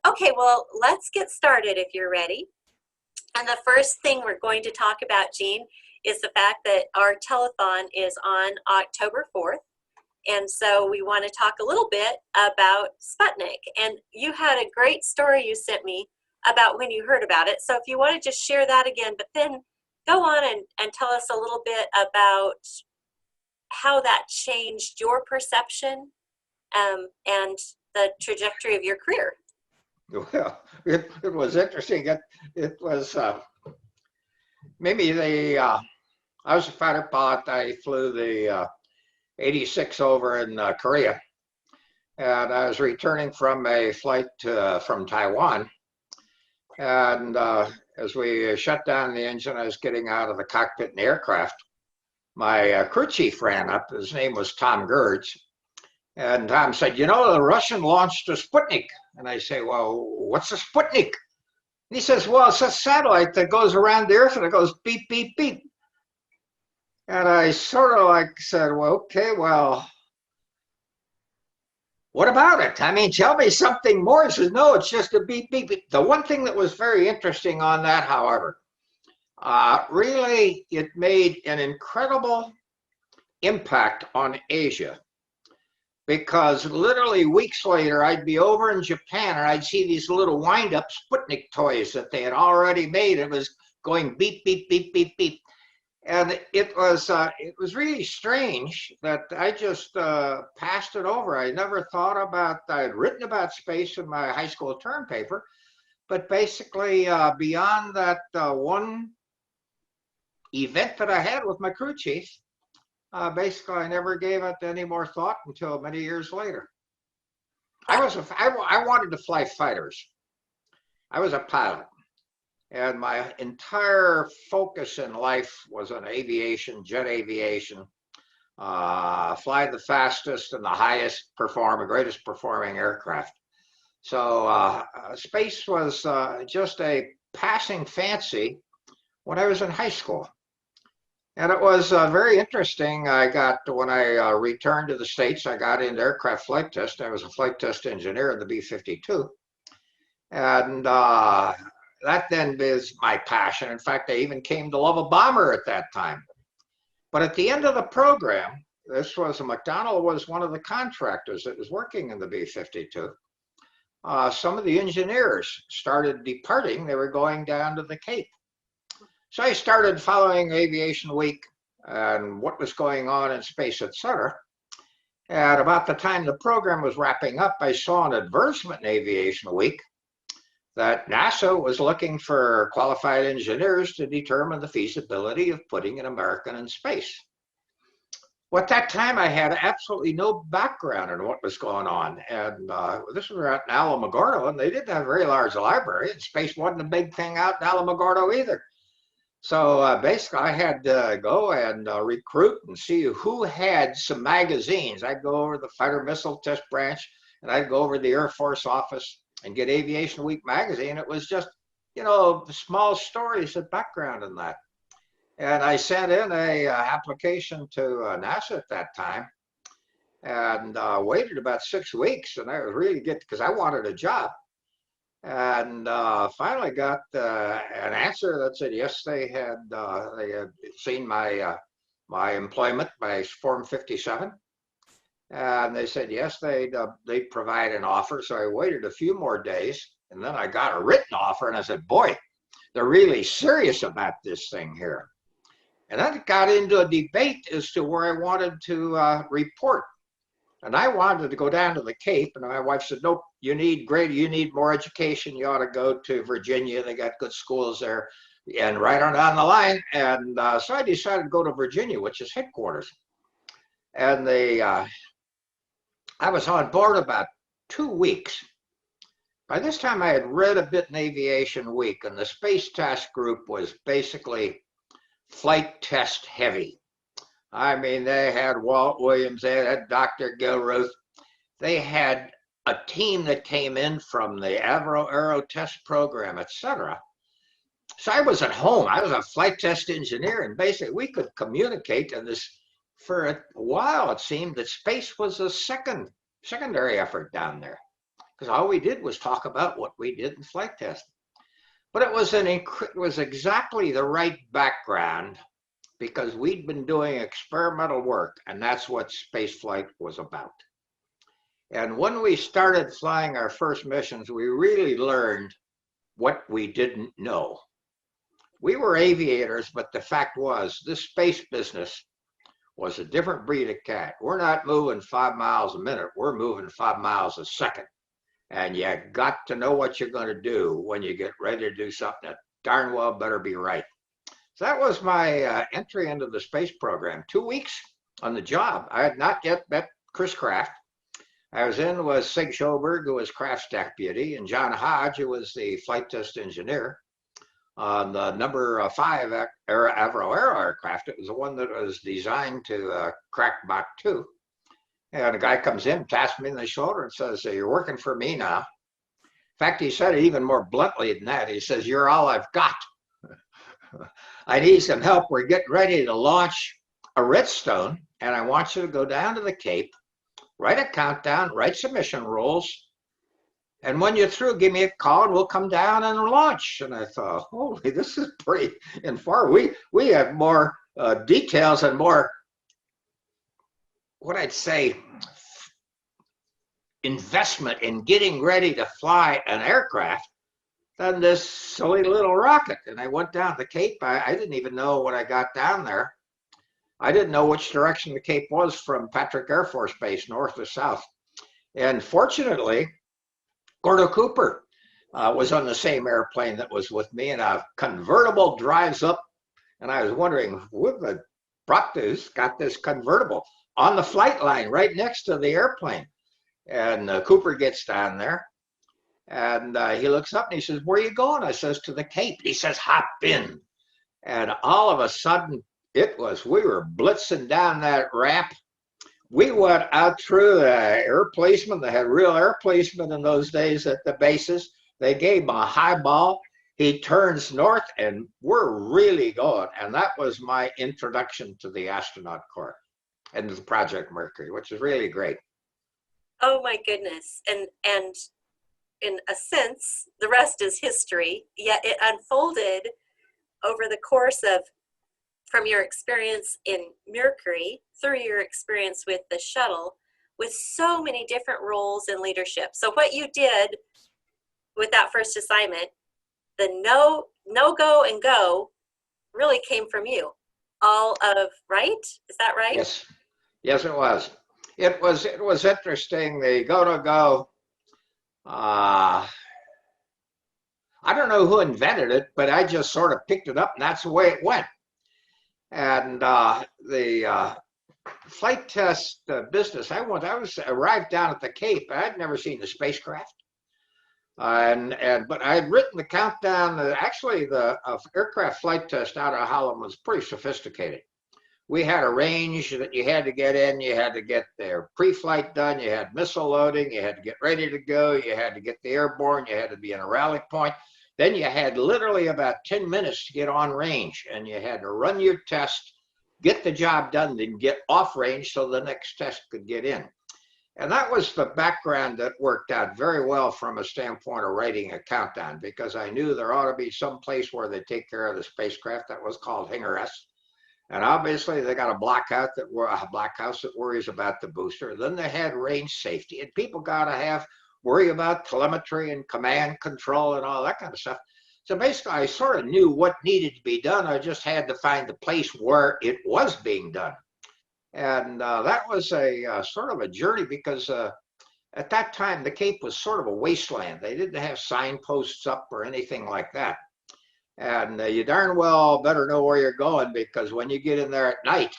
Okay, well, let's get started if you're ready. And the first thing we're going to talk about, Jean, is the fact that our telethon is on October 4th. And so we want to talk a little bit about Sputnik. And you had a great story you sent me about when you heard about it. So if you want to just share that again, but then go on and tell us a little bit about how that changed your perception and the trajectory of your career. Well, it was interesting. It was maybe I was a fighter pilot. I flew the 86 over in Korea, and I was returning from a flight from Taiwan. And as we shut down the engine, I was getting out of the cockpit in the aircraft. My crew chief ran up. His name was Tom Gertz. And Tom said, "You know, the Russian launched a Sputnik." And I say, "Well, what's a Sputnik?" And he says, "Well, it's a satellite that goes around the Earth and it goes beep, beep, beep." And I sort of like said, "Well, okay, well, what about it? I mean, tell me something more." He says, "No, it's just a beep, beep, beep." The one thing that was very interesting on that, however, really it made an incredible impact on Asia. Because literally weeks later, I'd be over in Japan and I'd see these little wind-up Sputnik toys that they had already made. It was going beep, beep, beep, beep, beep. And it was really strange that I just passed it over. I never thought about, I had written about space in my high school term paper, but basically beyond that one event that I had with my crew chief, basically, I never gave it any more thought until many years later. I wanted to fly fighters. I was a pilot, and my entire focus in life was on aviation, jet aviation, fly the fastest and the highest greatest performing aircraft. So space was just a passing fancy when I was in high school. And it was very interesting. When I returned to the States, I got into aircraft flight test. I was a flight test engineer in the B-52. And that then is my passion. In fact, I even came to love a bomber at that time. But at the end of the program, McDonnell was one of the contractors that was working in the B-52. Some of the engineers started departing. They were going down to the Cape. So I started following Aviation Week and what was going on in space, etc. At about the time the program was wrapping up, I saw an advertisement in Aviation Week that NASA was looking for qualified engineers to determine the feasibility of putting an American in space. Well, at that time, I had absolutely no background in what was going on. And this was out in Alamogordo, and they didn't have a very large library, and space wasn't a big thing out in Alamogordo either. So basically, I had to go and recruit and see who had some magazines. I'd go over the Fighter Missile Test Branch, and I'd go over the Air Force office and get Aviation Week magazine. It was just, small stories of background in that. And I sent in a application to NASA at that time and waited about 6 weeks. And I was really because I wanted a job. And finally got an answer that said yes, they had seen my employment by Form 57, and they said yes, they'd provide an offer. So I waited a few more days, and then I got a written offer, and I said, boy, they're really serious about this thing here. And then it got into a debate as to where I wanted to report. And I wanted to go down to the Cape, and my wife said, nope, you need more education. You ought to go to Virginia. They got good schools there, and right on down the line. And so I decided to go to Virginia, which is headquarters. And I was on board about 2 weeks. By this time, I had read a bit in Aviation Week, and the Space Task Group was basically flight test heavy. I mean, they had Walt Williams, they had Dr. Gilruth, they had a team that came in from the Aero Test Program, etc. So I was at home. I was a flight test engineer, and basically we could communicate. And this, for a while, it seemed that space was a secondary effort down there, because all we did was talk about what we did in flight test. But it was exactly the right background because we'd been doing experimental work, and that's what space flight was about. And when we started flying our first missions, we really learned what we didn't know. We were aviators, but the fact was this space business was a different breed of cat. We're not moving 5 miles a minute. We're moving 5 miles a second. And you got to know what you're going to do when you get ready to do something that darn well better be right. So that was my entry into the space program. 2 weeks on the job. I had not yet met Chris Kraft. I was in with Sig Schoberg, who was Kraft's deputy, and John Hodge, who was the flight test engineer on the number 5 Avro Aero aircraft. It was the one that was designed to crack Mach 2. And a guy comes in, taps me in the shoulder and says, "You're working for me now." In fact, he said it even more bluntly than that. He says, "You're all I've got. I need some help. We're getting ready to launch a Redstone, and I want you to go down to the Cape, write a countdown, write some mission rules, and when you're through, give me a call and we'll come down and launch." And I thought, holy, this is pretty far. We have more details and more, what I'd say, investment in getting ready to fly an aircraft than this silly little rocket. And I went down the Cape. I didn't even know when I got down there. I didn't know which direction the Cape was from Patrick Air Force Base, north or south. And fortunately, Gordo Cooper was on the same airplane that was with me, and a convertible drives up. And I was wondering, what the Proctor's got this convertible on the flight line right next to the airplane. And Cooper gets down there, and he looks up and he says, "Where are you going?" I says, "To the Cape." He says, "Hop in." And all of a sudden, we were blitzing down that ramp. We went out through the air policemen. They had real air policemen in those days at the bases. They gave him a high ball. He turns north, and we're really going. And that was my introduction to the astronaut corps and to Project Mercury, which is really great. Oh my goodness. And in a sense, the rest is history, yet it unfolded over the course of, from your experience in Mercury through your experience with the shuttle, with so many different roles in leadership. So what you did with that first assignment, the no go and go, really came from you. All of, right? Is that right? Yes, it was. It was interesting. The go. I don't know who invented it, but I just sort of picked it up, and that's the way it went. And the flight test business, I arrived down at the Cape. I'd never seen the spacecraft, but I had written the countdown. Actually, the aircraft flight test out of Holland was pretty sophisticated. We had a range that you had to get in. You had to get their pre-flight done. You had missile loading. You had to get ready to go. You had to get the airborne. You had to be in a rally point. Then you had literally about 10 minutes to get on range, and you had to run your test, get the job done, then get off range so the next test could get in. And that was the background that worked out very well from a standpoint of writing a countdown, because I knew there ought to be some place where they take care of the spacecraft. That was called Hangar S. And obviously they got a blockhouse that worries about the booster. Then they had range safety, and people got to worry about telemetry and command control and all that kind of stuff. So basically, I sort of knew what needed to be done. I just had to find the place where it was being done. And that was a sort of a journey, because at that time, the Cape was sort of a wasteland. They didn't have signposts up or anything like that. And you darn well better know where you're going, because when you get in there at night,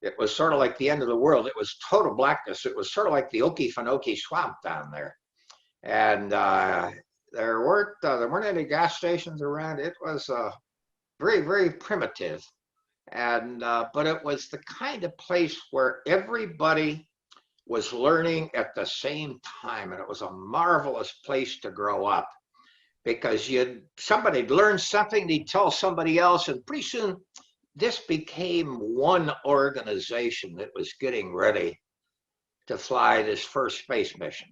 it was sort of like the end of the world. It was total blackness. It was sort of like the Okefenokee swamp down there. And there weren't any gas stations around. It was very, very primitive. And but it was the kind of place where everybody was learning at the same time. And it was a marvelous place to grow up. because somebody'd learn something, they'd tell somebody else, and pretty soon this became one organization that was getting ready to fly this first space mission.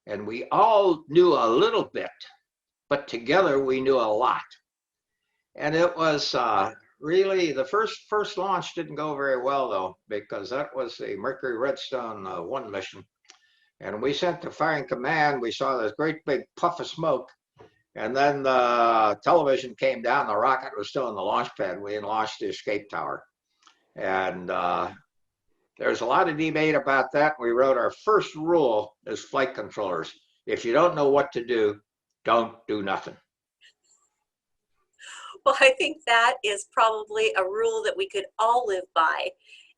And we all knew a little bit, but together we knew a lot. And it was really the first launch didn't go very well, though, because that was the Mercury Redstone 1 mission. And we sent to firing command. We saw this great big puff of smoke. And then the television came down. The rocket was still in the launch pad. We had launched the escape tower. And there's a lot of debate about that. We wrote our first rule as flight controllers. If you don't know what to do, don't do nothing. Well, I think that is probably a rule that we could all live by.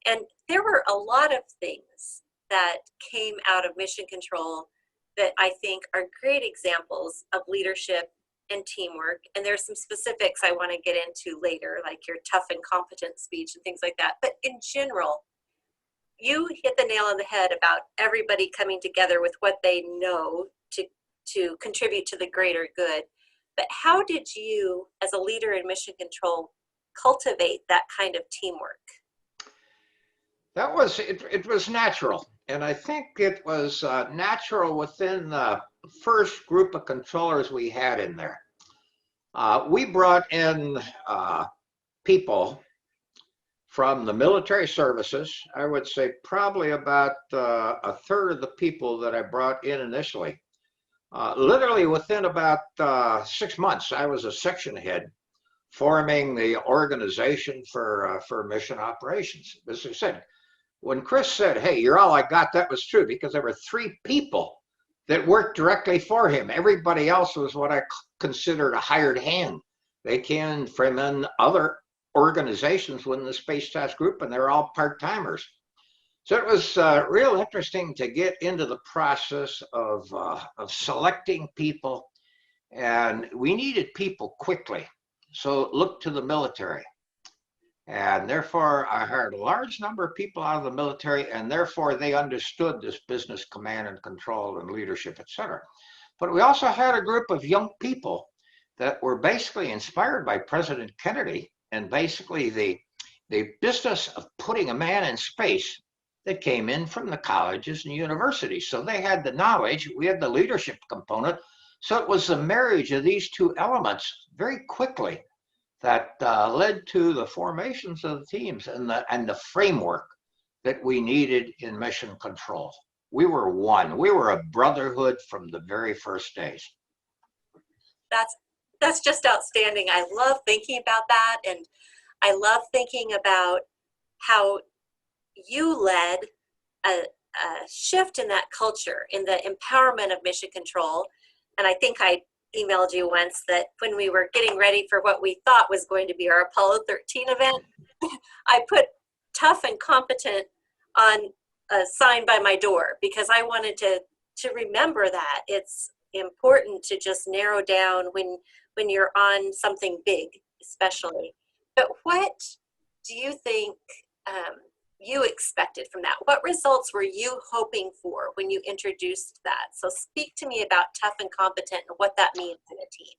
And there were a lot of things that came out of mission control that I think are great examples of leadership and teamwork. And there's some specifics I want to get into later, like your tough and competent speech and things like that. But in general, you hit the nail on the head about everybody coming together with what they know to contribute to the greater good. But how did you, as a leader in mission control, cultivate that kind of teamwork? That was, it was natural. And I think it was natural within the first group of controllers we had in there. We brought in people from the military services. I would say probably about a third of the people that I brought in initially. Literally within about 6 months, I was a section head forming the organization for mission operations. As I said, when Chris said, "Hey, you're all I got," that was true because there were 3 people that worked directly for him. Everybody else was what I considered a hired hand. They came from in other organizations within the Space Task Group, and they're all part-timers. So it was real interesting to get into the process of selecting people, and we needed people quickly. So look to the military. And therefore, I hired a large number of people out of the military, and therefore they understood this business command and control and leadership, et cetera. But we also had a group of young people that were basically inspired by President Kennedy and basically the business of putting a man in space that came in from the colleges and universities. So they had the knowledge, we had the leadership component. So it was the marriage of these 2 elements very quickly that led to the formations of the teams and the framework that we needed in mission control. We were one. We were a brotherhood from the very first days. That's just outstanding. I love thinking about that, and I love thinking about how you led a shift in that culture, in the empowerment of mission control. And I think I emailed you once that when we were getting ready for what we thought was going to be our Apollo 13 event, I put tough and competent on a sign by my door because I wanted to remember that. It's important to just narrow down when you're on something big, especially. But what do you think you expected from that? What results were you hoping for when you introduced that? So speak to me about tough and competent and what that means in a team.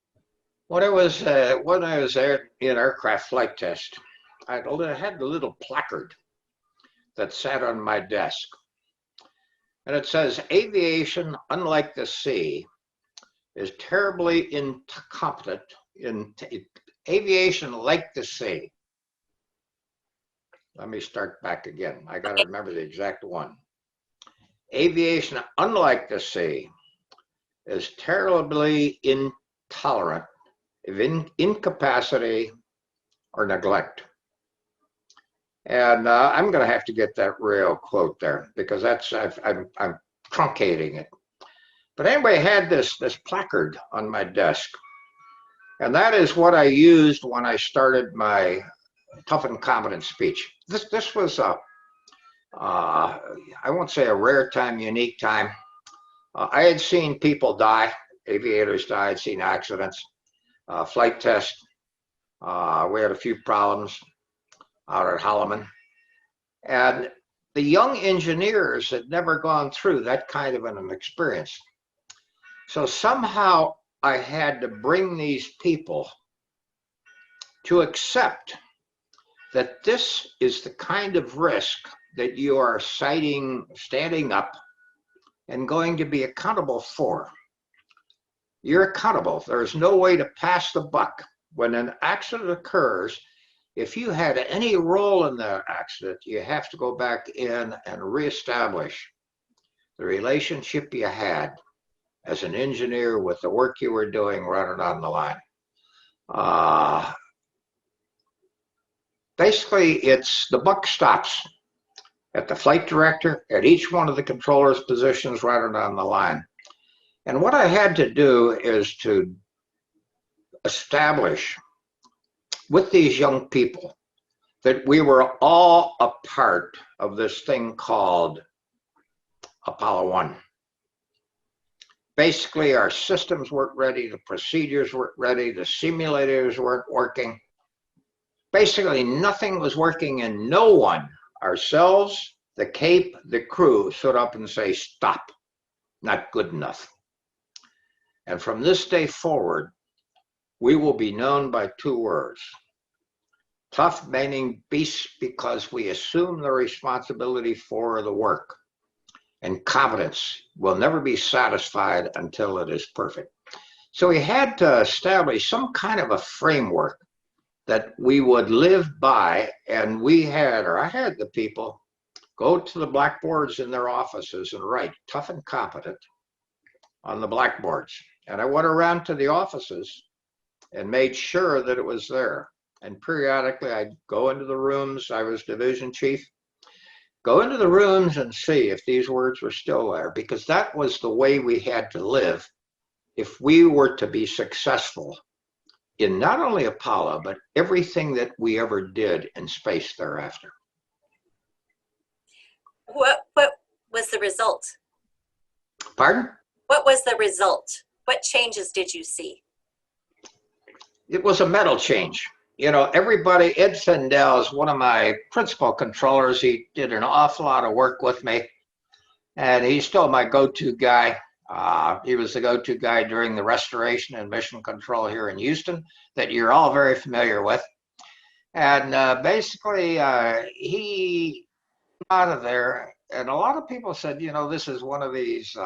When I was there in aircraft flight test, I had a little placard that sat on my desk. And it says, "Aviation, unlike the sea, is terribly incompetent in aviation like the sea." Let me start back again. I got to remember the exact one. "Aviation, unlike the sea, is terribly intolerant of incapacity or neglect." And I'm going to have to get that real quote there because I'm truncating it. But anyway, I had this placard on my desk, and that is what I used when I started my tough and competent speech. This was I won't say a rare time, unique time. I had seen people die, aviators die, I'd seen accidents, flight tests. We had a few problems out at Holloman. And the young engineers had never gone through that kind of an experience. So somehow I had to bring these people to accept that this is the kind of risk that you are standing up and going to be accountable for. You're accountable. There's no way to pass the buck. When an accident occurs, if you had any role in that accident, you have to go back in and reestablish the relationship you had as an engineer with the work you were doing running on the line. Basically, it's the buck stops at the flight director, at each one of the controllers' positions running on the line. And what I had to do is to establish with these young people that we were all a part of this thing called Apollo 1. Basically, our systems weren't ready, the procedures weren't ready, the simulators weren't working. Basically, nothing was working, and no one, ourselves, the Cape, the crew, stood up and say, stop, not good enough. And from this day forward, we will be known by two words. Tough meaning beasts because we assume the responsibility for the work. And competence will never be satisfied until it is perfect. So we had to establish some kind of a framework that we would live by, and I had the people go to the blackboards in their offices and write tough and competent on the blackboards. And I went around to the offices and made sure that it was there. And periodically I'd go into the rooms, I was division chief, go into the rooms and see if these words were still there, because that was the way we had to live if we were to be successful in not only Apollo, but everything that we ever did in space thereafter. What was the result? Pardon? What was the result? What changes did you see? It was a mental change. You know, everybody, Ed Fendel is one of my principal controllers. He did an awful lot of work with me, and he's still my go-to guy. He was the go-to guy during the restoration and mission control here in Houston that you're all very familiar with. And basically, he out of there, and a lot of people said, you know, this is one of these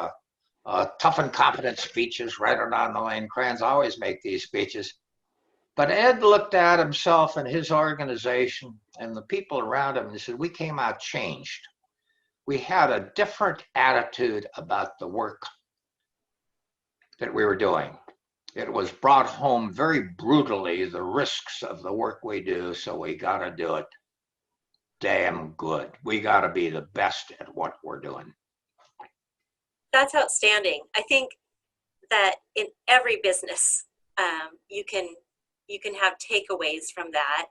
tough and competent speeches right on the lane. Kranz always make these speeches. But Ed looked at himself and his organization and the people around him and said, we came out changed. We had a different attitude about the work that we were doing. It was brought home very brutally, the risks of the work we do, so we got to do it damn good. We got to be the best at what we're doing. That's outstanding. I think that in every business, you can have takeaways from that.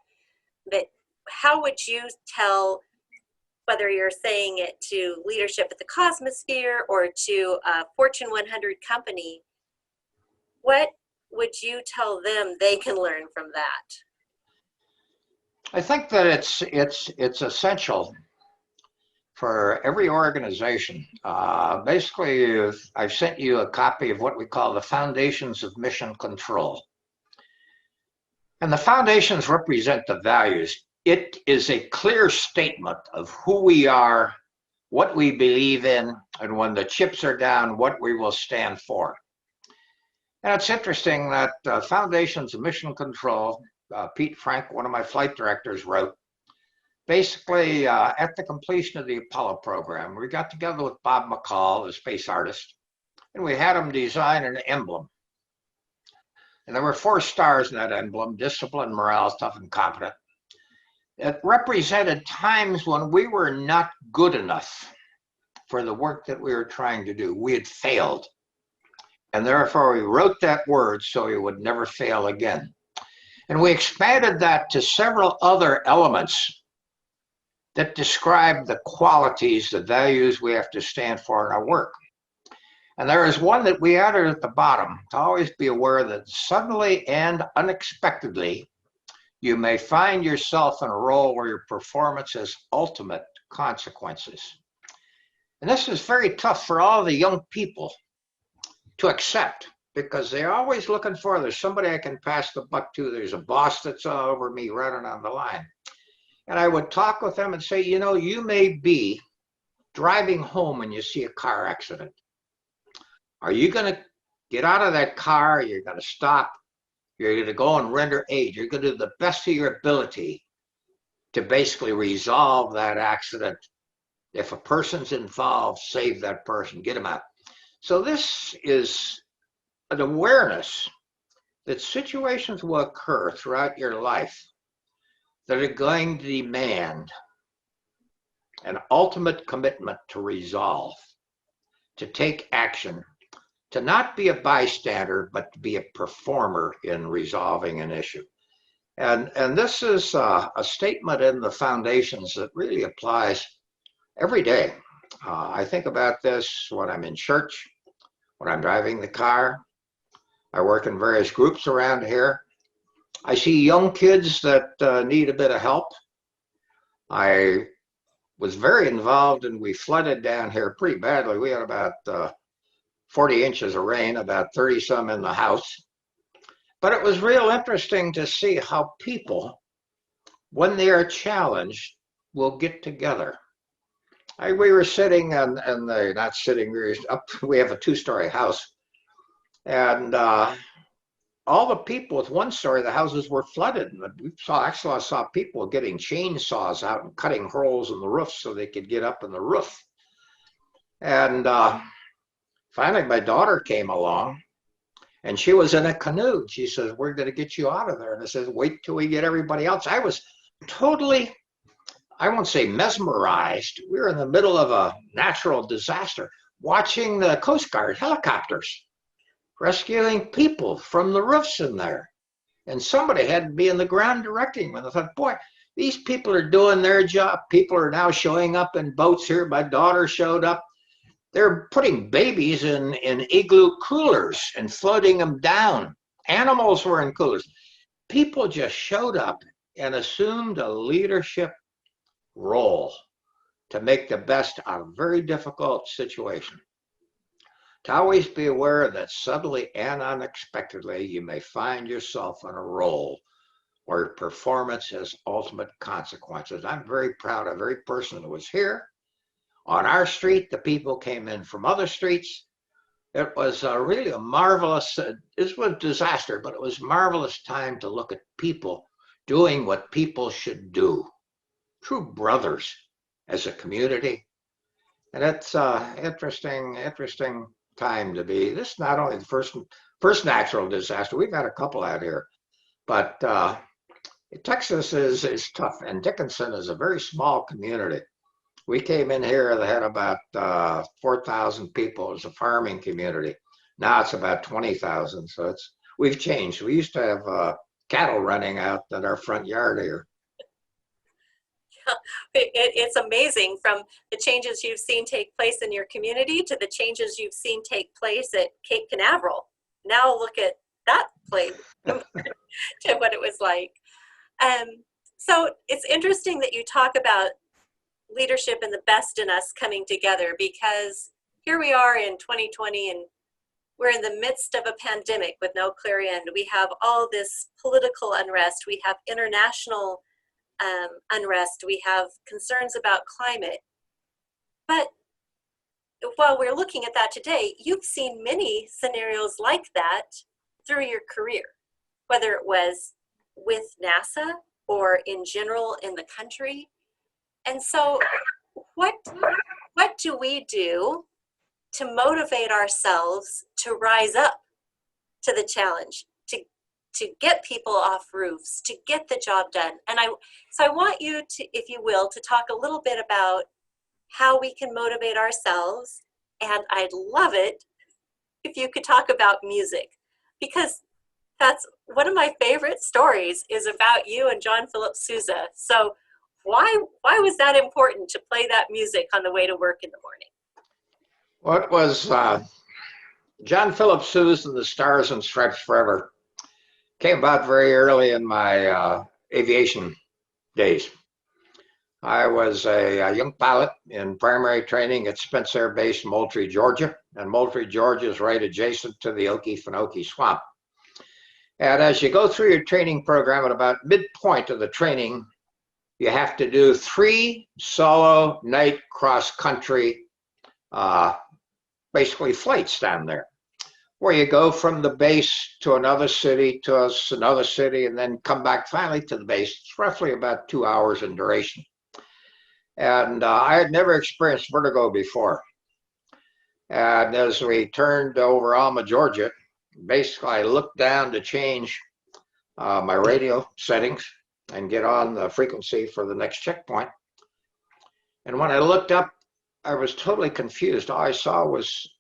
But how would you tell, whether you're saying it to leadership at the Cosmosphere or to a Fortune 100 company, what would you tell them they can learn from that? I think that it's essential for every organization. Basically, I've sent you a copy of what we call the Foundations of Mission Control. And the foundations represent the values. It is a clear statement of who we are, what we believe in, and when the chips are down, what we will stand for. And it's interesting that Foundations of Mission Control, Pete Frank, one of my flight directors, wrote, basically at the completion of the Apollo program, we got together with Bob McCall, the space artist, and we had him design an emblem. And there were 4 stars in that emblem: discipline, morale, tough, and competent. It represented times when we were not good enough for the work that we were trying to do. We had failed. And therefore, we wrote that word so we would never fail again. And we expanded that to several other elements that describe the qualities, the values we have to stand for in our work. And there is one that we added at the bottom, to always be aware that suddenly and unexpectedly, you may find yourself in a role where your performance has ultimate consequences. And this is very tough for all the young people to accept. because they're always looking for, there's somebody I can pass the buck to. There's a boss that's over me running on the line. And I would talk with them and say, you know, you may be driving home and you see a car accident. Are you going to get out of that car? You're going to stop. You're going to go and render aid. You're going to do the best of your ability to basically resolve that accident. If a person's involved, save that person, get them out. So this is an awareness that situations will occur throughout your life that are going to demand an ultimate commitment to resolve, to take action, to not be a bystander, but to be a performer in resolving an issue. And this is a statement in the foundations that really applies every day. I think about this when I'm in church, when I'm driving the car. I work in various groups around here. I see young kids that need a bit of help. I was very involved, and we flooded down here pretty badly. We had about 40 inches of rain, about 30 some in the house. But it was real interesting to see how people, when they are challenged, will get together. We were sitting, and not sitting, we have a two-story house. And all the people with one story, the houses were flooded. And we saw people getting chainsaws out and cutting holes in the roof so they could get up in the roof. And finally, my daughter came along, and she was in a canoe. She says, "We're going to get you out of there." And I said, "Wait till we get everybody else." I was totally, I won't say mesmerized. We were in the middle of a natural disaster, watching the Coast Guard helicopters rescuing people from the roofs in there. And somebody had to be in the ground directing them. I thought, boy, these people are doing their job. People are now showing up in boats here. My daughter showed up. They're putting babies in igloo coolers and floating them down. Animals were in coolers. People just showed up and assumed a leadership role to make the best out of a very difficult situation. To always be aware that suddenly and unexpectedly you may find yourself in a role where performance has ultimate consequences. I'm very proud of every person that was here. On our street, the people came in from other streets. It was really a marvelous, it was a disaster, but it was a marvelous time to look at people doing what people should do. True brothers as a community. And it's interesting time to be. This is not only the first natural disaster. We've had a couple out here, but Texas is tough, and Dickinson is a very small community. We came in here that had about 4,000 people. It was a farming community. Now it's about 20,000. So we've changed. We used to have cattle running out in our front yard here. It's amazing, from the changes you've seen take place in your community to the changes you've seen take place at Cape Canaveral. Now look at that place compared to what it was like. So it's interesting that you talk about leadership and the best in us coming together, because here we are in 2020 and we're in the midst of a pandemic with no clear end. We have all this political unrest. We have international unrest. We have concerns about climate. But while we're looking at that today, you've seen many scenarios like that through your career, whether it was with NASA or in general in the country. And so what do we do to motivate ourselves to rise up to the challenge, to get people off roofs, to get the job done? And I want you to, if you will, to talk a little bit about how we can motivate ourselves. And I'd love it if you could talk about music, because that's one of my favorite stories is about you and John Philip Sousa. So why was that important to play that music on the way to work in the morning? Well, it was John Philip Sousa and the Stars and Stripes Forever. Came about very early in my aviation days. I was a young pilot in primary training at Spence Air Base, Moultrie, Georgia. And Moultrie, Georgia is right adjacent to the Okefenokee Swamp. And as you go through your training program, at about midpoint of the training, you have to do 3 solo night cross-country, basically flights down there, where you go from the base to another city, and then come back finally to the base. It's roughly about 2 hours in duration. And I had never experienced vertigo before. And as we turned over Alma, Georgia, basically I looked down to change my radio settings and get on the frequency for the next checkpoint. And when I looked up, I was totally confused. All I saw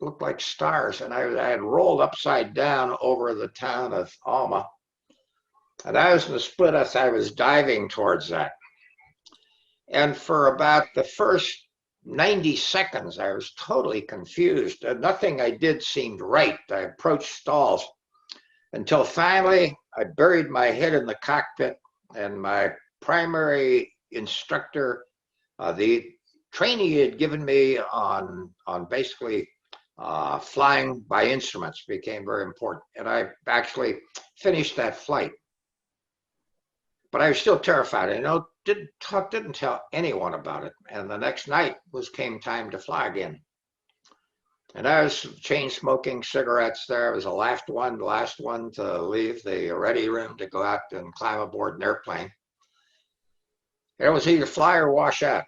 looked like stars, and I had rolled upside down over the town of Alma. And I was in the split as I was diving towards that. And for about the first 90 seconds, I was totally confused. Nothing I did seemed right. I approached stalls until finally I buried my head in the cockpit, and my primary instructor, the training he had given me on basically flying by instruments, became very important. And I actually finished that flight. But I was still terrified. Didn't tell anyone about it. And the next night came time to fly again. And I was chain smoking cigarettes there. I was the last one to leave the ready room to go out and climb aboard an airplane. It was either fly or wash out.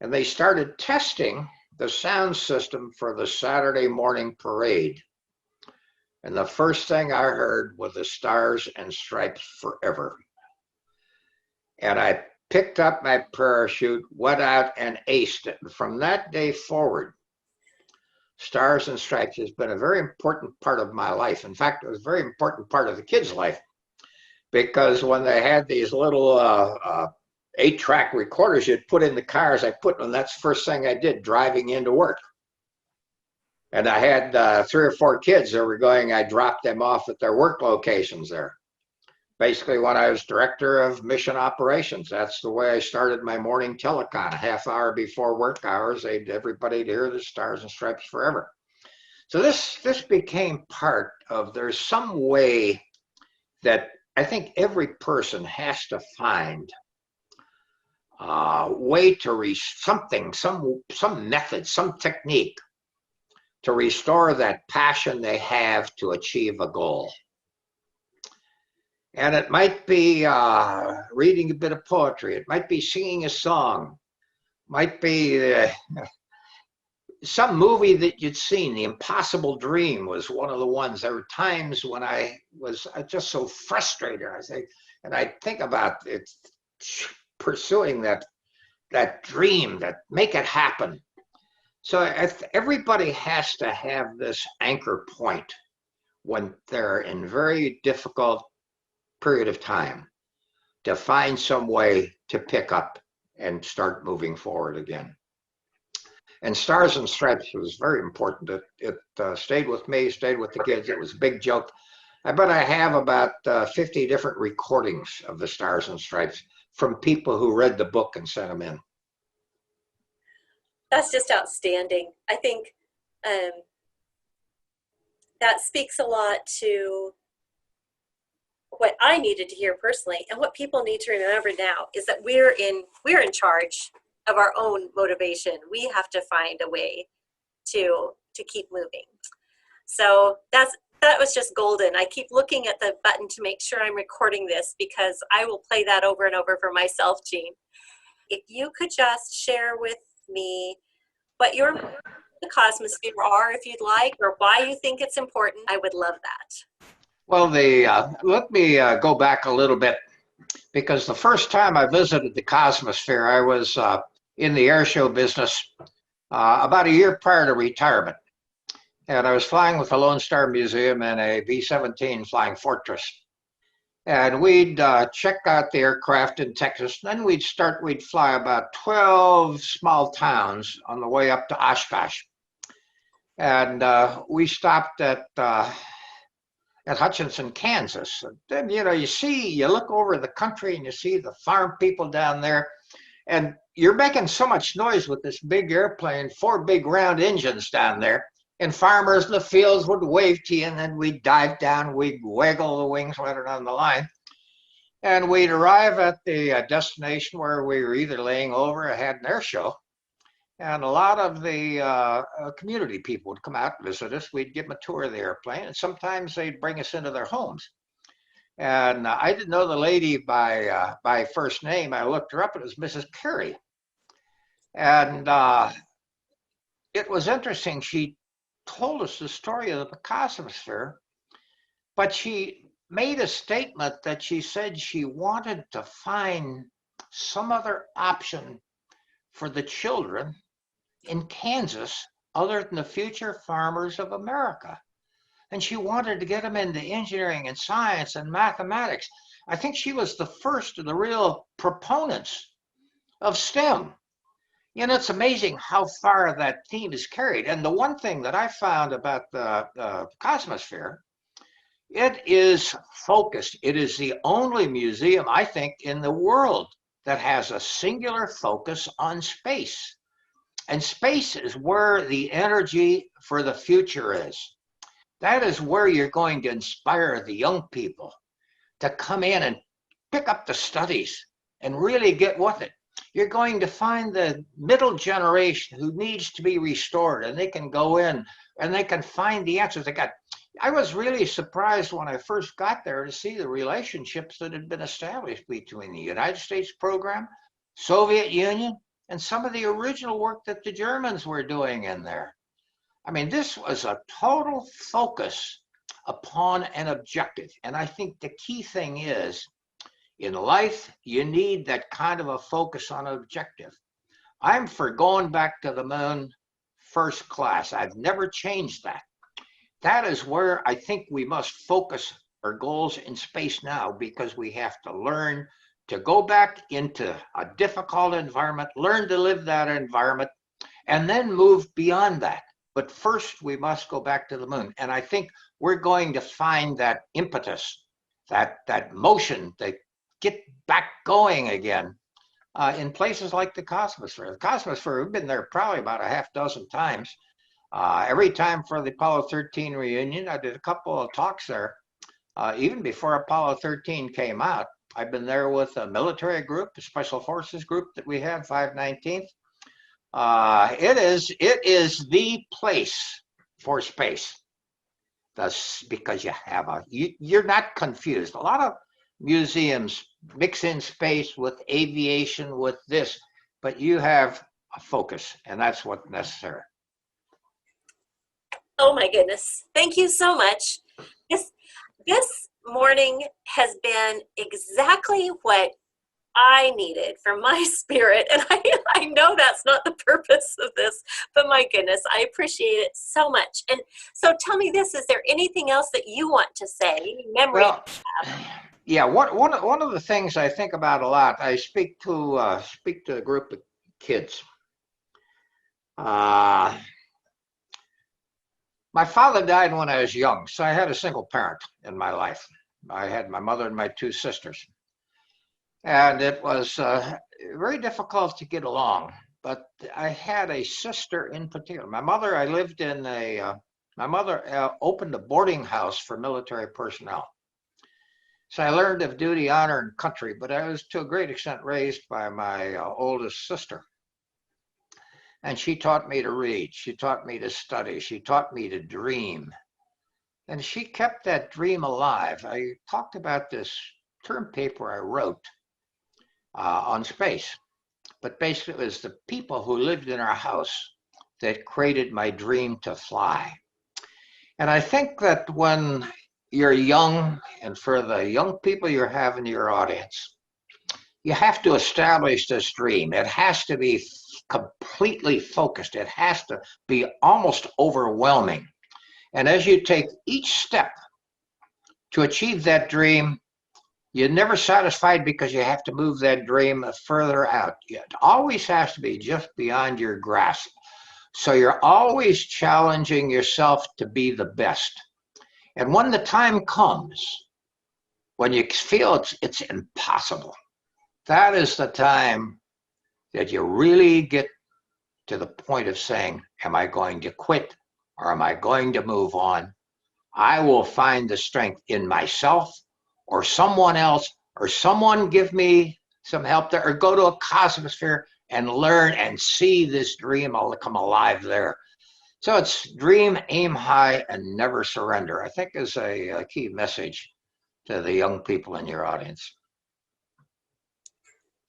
And they started testing the sound system for the Saturday morning parade. And the first thing I heard was the Stars and Stripes Forever. And I picked up my parachute, went out and aced it. And from that day forward, Stars and Stripes has been a very important part of my life. In fact, it was a very important part of the kids' life, because when they had these little 8-track recorders you'd put in the cars, and that's the first thing I did driving into work. And I had 3 or 4 kids that were going, I dropped them off at their work locations there. Basically, when I was director of mission operations, that's the way I started my morning telecon. A half hour before work hours, everybody'd hear the Stars and Stripes Forever. So this became part of, there's some way that I think every person has to find a way to some method, some technique to restore that passion they have to achieve a goal. And it might be reading a bit of poetry. It might be singing a song. Might be some movie that you'd seen. The Impossible Dream was one of the ones. There were times when I was just so frustrated. I think about it, pursuing that dream, that make it happen. So everybody has to have this anchor point when they're in very difficult period of time, to find some way to pick up and start moving forward again. And Stars and Stripes was very important. It stayed with me, stayed with the kids. It was a big joke. I bet I have about 50 different recordings of the Stars and Stripes from people who read the book and sent them in. That's just outstanding. I think that speaks a lot to what I needed to hear personally, and what people need to remember now is that we're in charge of our own motivation. We have to find a way to keep moving. So that was just golden. I keep looking at the button to make sure I'm recording this, because I will play that over and over for myself, Jean. If you could just share with me what your the Cosmosphere are, if you'd like, or why you think it's important, I would love that. Well, let me go back a little bit, because the first time I visited the Cosmosphere, I was in the airshow business about a year prior to retirement. And I was flying with the Lone Star Museum in a B-17 Flying Fortress. And we'd check out the aircraft in Texas, and then we'd fly about 12 small towns on the way up to Oshkosh. And we stopped at Hutchinson, Kansas. And then, you look over the country and you see the farm people down there, And you're making so much noise with this big airplane, 4 big round engines down there. And farmers in the fields would wave to you, and then we'd dive down, we'd wiggle the wings right around the line. And we'd arrive at the destination where we were either laying over or had an air show. And a lot of the community people would come out and visit us. We'd give them a tour of the airplane, and sometimes they'd bring us into their homes. And I didn't know the lady by first name. I looked her up. It was Mrs. Carey. And it was interesting. She told us the story of the Cosmosphere, but she made a statement that she said she wanted to find some other option for the children in Kansas other than the future farmers of America. And she wanted to get them into engineering and science and mathematics. I think she was the first of the real proponents of STEM. You know, it's amazing how far that theme is carried. And the one thing that I found about the Cosmosphere, it is focused. It is the only museum, I think, in the world that has a singular focus on space. And space is where the energy for the future is. That is where you're going to inspire the young people to come in and pick up the studies and really get with it. You're going to find the middle generation who needs to be restored, and they can go in and they can find the answers. I was really surprised when I first got there to see the relationships that had been established between the United States program, Soviet Union, and some of the original work that the Germans were doing in there. I mean, this was a total focus upon an objective. And I think the key thing is, in life, you need that kind of a focus on an objective. I'm for going back to the moon first class. I've never changed that. That is where I think we must focus our goals in space now, because we have to learn to go back into a difficult environment, learn to live that environment, and then move beyond that. But first, we must go back to the moon. And I think we're going to find that impetus, that motion to get back going again in places like the Cosmosphere. The Cosmosphere, we've been there probably about a half dozen times. Every time for the Apollo 13 reunion, I did a couple of talks there. Even before Apollo 13 came out, I've been there with a military group, a special forces group that we have, 519th. It is the place for space. That's because you're not confused. A lot of museums mix in space with aviation, with this, but you have a focus, and that's what's necessary. Oh my goodness. Thank you so much. This morning has been exactly what I needed for my spirit. And I know that's not the purpose of this, but my goodness, I appreciate it so much. And so tell me this, is there anything else that you want to say? Memory? Well, yeah, one of the things I think about a lot, I speak to a group of kids. My father died when I was young, so I had a single parent in my life. I had my mother and my 2 sisters. And it was very difficult to get along. But I had a sister in particular. My mother opened a boarding house for military personnel. So I learned of duty, honor, and country, but I was to a great extent raised by my oldest sister. And she taught me to read. She taught me to study. She taught me to dream. And she kept that dream alive. I talked about this term paper I wrote on space. But basically, it was the people who lived in our house that created my dream to fly. And I think that when you're young, and for the young people you have in your audience, you have to establish this dream. It has to be completely focused. It has to be almost overwhelming. And as you take each step to achieve that dream, you're never satisfied because you have to move that dream further out. It always has to be just beyond your grasp. So you're always challenging yourself to be the best. And when the time comes, when you feel it's impossible, that is the time that you really get to the point of saying, am I going to quit or am I going to move on? I will find the strength in myself or someone else, or someone give me some help there, or go to a Cosmosphere and learn and see this dream come alive there. So it's dream, aim high, and never surrender, I think is a key message to the young people in your audience.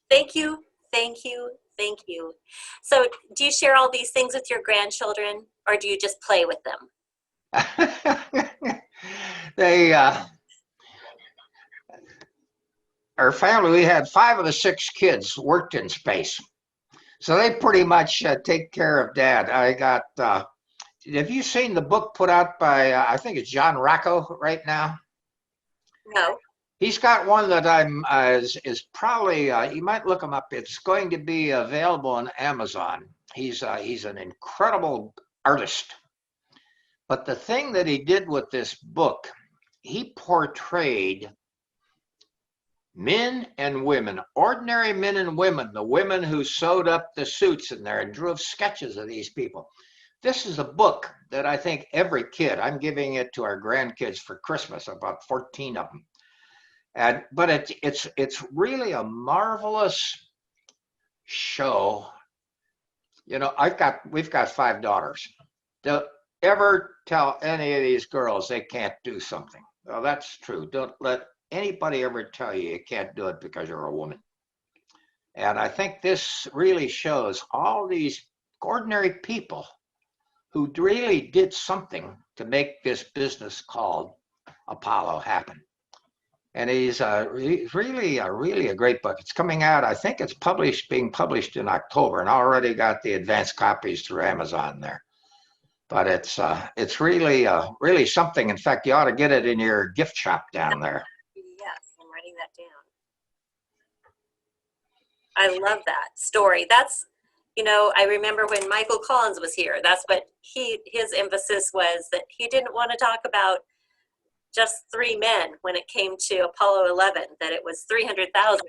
Thank you, thank you, thank you. So do you share all these things with your grandchildren, or do you just play with them? They, our family, we had 5 of the 6 kids worked in space. So they pretty much take care of Dad. I got, have you seen the book put out by, I think it's John Rocco right now? No. He's got one that is probably, you might look him up. It's going to be available on Amazon. He's an incredible artist. But the thing that he did with this book, he portrayed men and women, ordinary men and women, the women who sewed up the suits in there and drew sketches of these people. This is a book that I think every kid, I'm giving it to our grandkids for Christmas, about 14 of them. But it's really a marvelous show. You know, we've got 5 daughters. Don't ever tell any of these girls they can't do something. Well, that's true. Don't let anybody ever tell you can't do it because you're a woman. And I think this really shows all these ordinary people who really did something to make this business called Apollo happen. And he's really a great book. It's coming out, I think it's being published in October, and I already got the advanced copies through Amazon there. But it's really something. In fact, you ought to get it in your gift shop down there. Yes, I'm writing that down. I love that story. That's, you know, I remember when Michael Collins was here, that's what his emphasis was, that he didn't want to talk about just 3 men when it came to Apollo 11, that it was 300,000.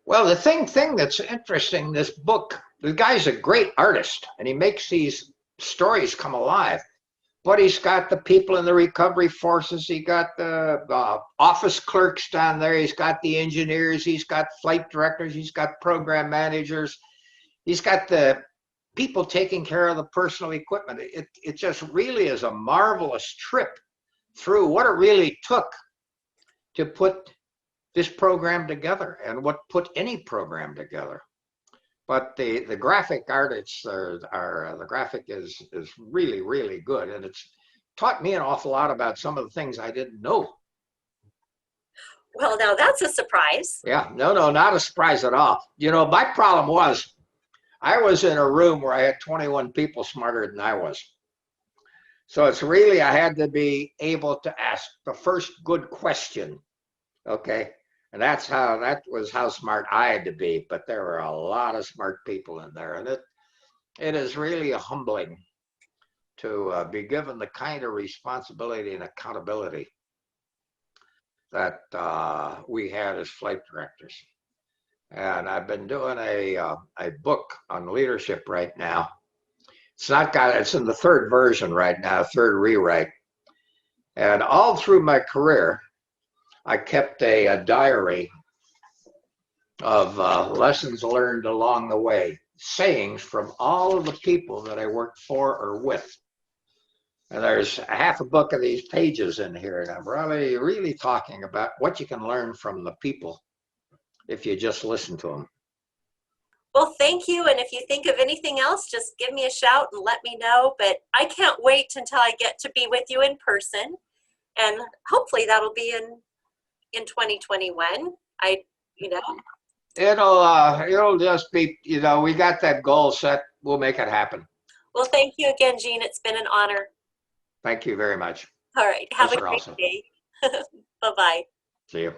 Well, the thing that's interesting, this book, the guy's a great artist and he makes these stories come alive. But he's got the people in the recovery forces. He got the office clerks down there. He's got the engineers. He's got flight directors. He's got program managers. He's got the people taking care of the personal equipment. It just really is a marvelous trip through what it really took to put this program together and what put any program together. But the graphic artists the graphic is really good, and it's taught me an awful lot about some of the things I didn't know. Well, now that's a surprise. Yeah, no, not a surprise at all. You know, my problem was I was in a room where I had 21 people smarter than I was. So it's really, I had to be able to ask the first good question, okay? And that was how smart I had to be, but there were a lot of smart people in there. And it is really humbling to be given the kind of responsibility and accountability that we had as flight directors. And I've been doing a book on leadership right now. It's in the 3rd version right now, 3rd rewrite. And all through my career, I kept a diary of lessons learned along the way, sayings from all of the people that I worked for or with. And there's half a book of these pages in here, and I'm really talking about what you can learn from the people if you just listen to them. Well, thank you. And if you think of anything else, just give me a shout and let me know. But I can't wait until I get to be with you in person. And hopefully that'll be in 2021. It'll just be, we got that goal set. We'll make it happen. Well, thank you again, Jean. It's been an honor. Thank you very much. All right. Have a great day. Bye-bye. See you.